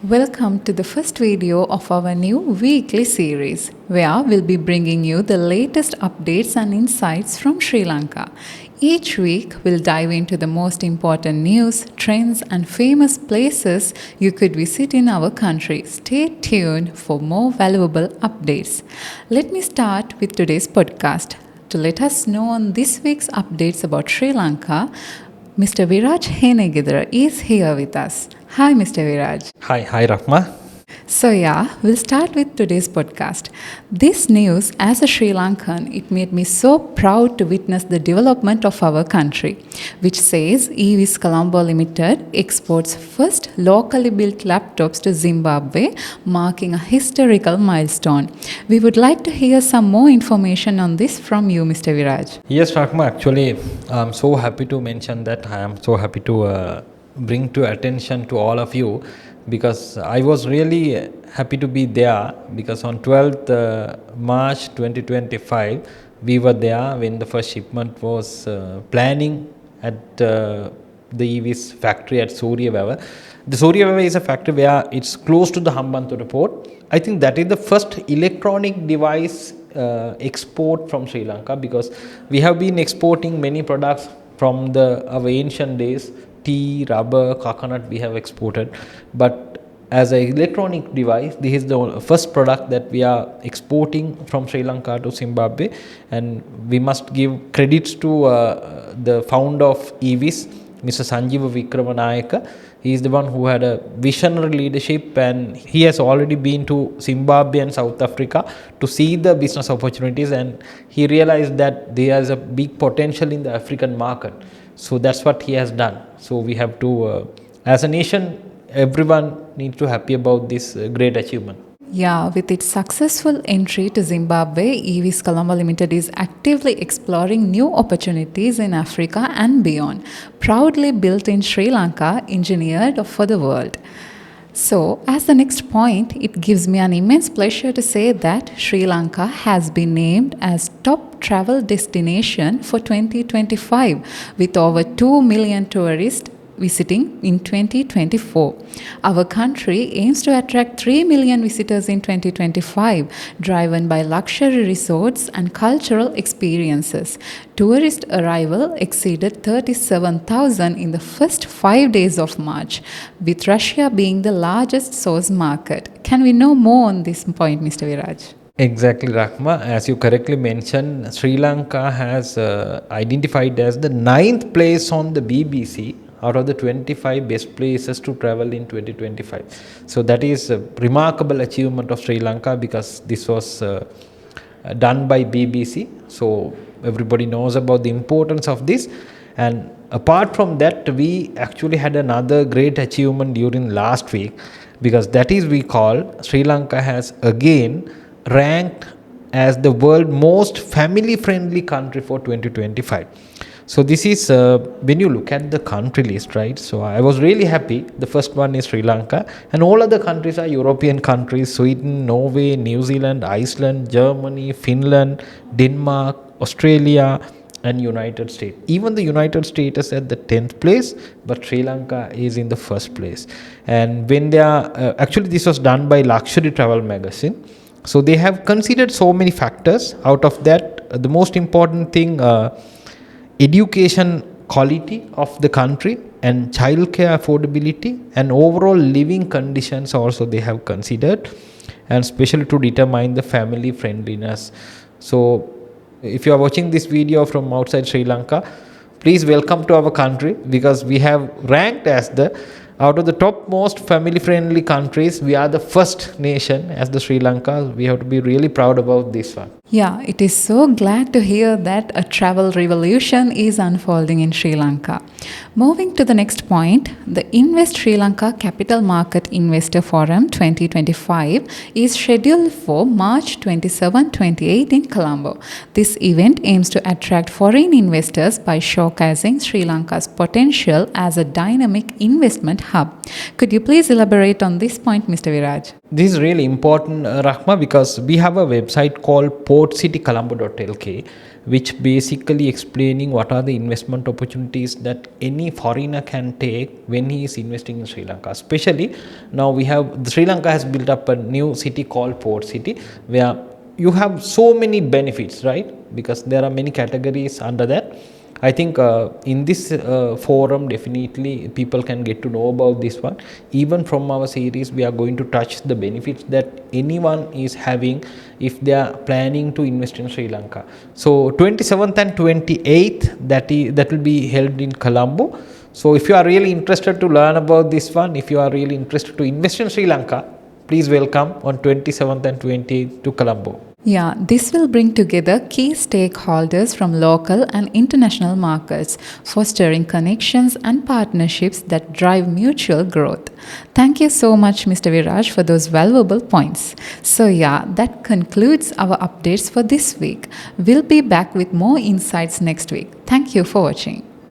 Welcome to the first video of our new weekly series, where we'll be bringing you the latest updates and insights from Sri Lanka. Each week, we'll dive into the most important news, trends, and famous places you could visit in our country. Stay tuned for more valuable updates. Let me start with today's podcast. To let us know on this week's updates about Sri Lanka, Mr. Viraj Henegidra is here with us. Hi, Mr. Viraj. Hi, Rahma. So, we'll start with today's podcast. This news, as a Sri Lankan, it made me so proud to witness the development of our country, which says EVIS Colombo Limited exports first locally built laptops to Zimbabwe, marking a historical milestone. We would like to hear some more information on this from you, Mr. Viraj. Yes, Rahma, actually, I'm so happy to mention that. I am so happy to bring to attention to all of you, because I was really happy to be there, because on 12th March 2025 we were there when the first shipment was planning at the EVIS factory at Suryaweva. The Suryaweva is a factory where it's close to the Hambantota port. I think that is the first electronic device export from Sri Lanka, because we have been exporting many products from our ancient days. Tea, rubber, coconut we have exported, but as an electronic device, this is the first product that we are exporting from Sri Lanka to Zimbabwe. And we must give credits to the founder of EVIS, Mr. Sanjeeva Vikramanayaka. He is the one who had a visionary leadership, and he has already been to Zimbabwe and South Africa to see the business opportunities, and he realized that there is a big potential in the African market. So that's what he has done. So we have to, as a nation, everyone needs to be happy about this great achievement. Yeah, with its successful entry to Zimbabwe, EVIS Colombo Limited is actively exploring new opportunities in Africa and beyond. Proudly built in Sri Lanka, engineered for the world. So, as the next point, it gives me an immense pleasure to say that Sri Lanka has been named as top travel destination for 2025 with over 2 million tourists visiting in 2024. Our country aims to attract 3 million visitors in 2025, driven by luxury resorts and cultural experiences. Tourist arrival exceeded 37,000 in the first 5 days of March, with Russia being the largest source market. Can we know more on this point, Mr. Viraj? Exactly, Rahma. As you correctly mentioned, Sri Lanka has identified as the 9th place on the BBC out of the 25 best places to travel in 2025. So that is a remarkable achievement of Sri Lanka, because this was done by BBC. So everybody knows about the importance of this. And apart from that, we actually had another great achievement during last week, because that is, we call Sri Lanka has again ranked as the world's most family friendly country for 2025. So this is when you look at the country list, right? So I was really happy. The first one is Sri Lanka, and all other countries are European countries: Sweden, Norway, New Zealand, Iceland, Germany, Finland, Denmark, Australia, and United States. Even the United States is at the 10th place, but Sri Lanka is in the first place. And when they are actually, this was done by Luxury Travel Magazine. So they have considered so many factors. Out of that, the most important thing, education quality of the country, and childcare affordability, and overall living conditions also they have considered, and especially to determine the family friendliness. So if you are watching this video from outside Sri Lanka, please welcome to our country, because we have ranked as out of the top most family friendly countries, we are the first nation as the Sri Lanka. We have to be really proud about this one. Yeah, it is so glad to hear that a travel revolution is unfolding in Sri Lanka. Moving to the next point, the Invest Sri Lanka Capital Market Investor Forum 2025 is scheduled for March 27-28 in Colombo. This event aims to attract foreign investors by showcasing Sri Lanka's potential as a dynamic investment hub. Could you please elaborate on this point, Mr. Viraj? This is really important, Rahma, because we have a website called portcitycolombo.lk, which basically explaining what are the investment opportunities that any foreigner can take when he is investing in Sri Lanka. Especially now Sri Lanka has built up a new city called Port City, where you have so many benefits, right? Because there are many categories under that. I think in this forum, definitely people can get to know about this one. Even from our series, we are going to touch the benefits that anyone is having if they are planning to invest in Sri Lanka. So 27th and 28th, that will be held in Colombo. So if you are really interested to learn about this one, if you are really interested to invest in Sri Lanka, please welcome on 27th and 28th to Colombo. Yeah, this will bring together key stakeholders from local and international markets, fostering connections and partnerships that drive mutual growth. Thank you so much, Mr. Viraj, for those valuable points. So, yeah, that concludes our updates for this week. We'll be back with more insights next week. Thank you for watching.